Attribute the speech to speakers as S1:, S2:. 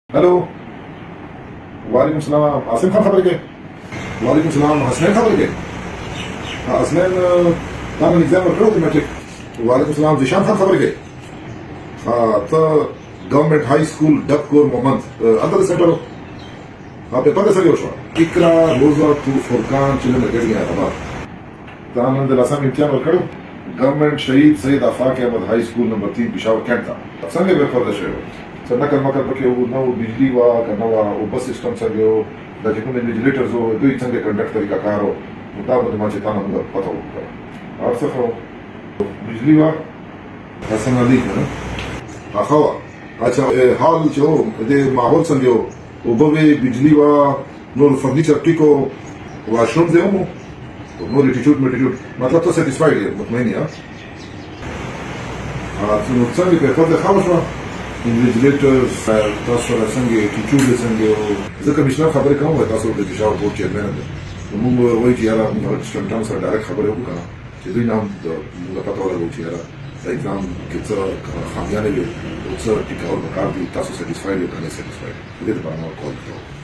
S1: हेलो वालेकुम सलाम आसिम खान खबर के वालेकुम सलाम हसनैन खबर के हाँ हसनैन तामन एग्जाम करो थे मैट्रिक वालेकुम सलाम जिशान खान खबर के हाँ तो गवर्नमेंट हाई स्कूल डब कोर मोहम्मद अंदर सेंटर हाँ पेपर कैसे लियो शो इकरा रोजा तू फुरकान चिल्ले लग गया था तामन दे लासा इम्तिहान करो government Shaheed Syed Afaq Ahmed high school number 3 Peshawar cantt था संगे पेपर दे शो नकल मकल पके नव बिजली वा नवा बस सिस्टम सगो दा जेको इन्विजिलेटर्स हो दुई संगे कंडक्ट तरीका कार हो मुताबिक मा चेताना मुझे पता हो और सफो बिजली वा हसन अली है अखवा अच्छा हाल जो दे माहौल संगो उबवे बिजली वा नोर फर्नीचर टिको वॉशरूम दे हो तो नोर एटीट्यूड मतलब तो सेटिस्फाइड है मुतमईन है हां तो नुकसान के पेपर दे खावशवा इन्विजिलेटर्स तاسو سره څنګه ټیچور څنګه زه کمشنر خبرې کوم وای تاسو د پېښور بورډ چیرمن ده موږ وایي چې یاره موږ سټنټان سره ډایرکټ خبرې وکړو چې دوی نام د موږ پته ولګو چې یاره د ایگزام کې څه خامیانه وي او څه ټیکاو وکړي تاسو سټیسفاید یو کنه سټیسفاید دې په اړه کول کوو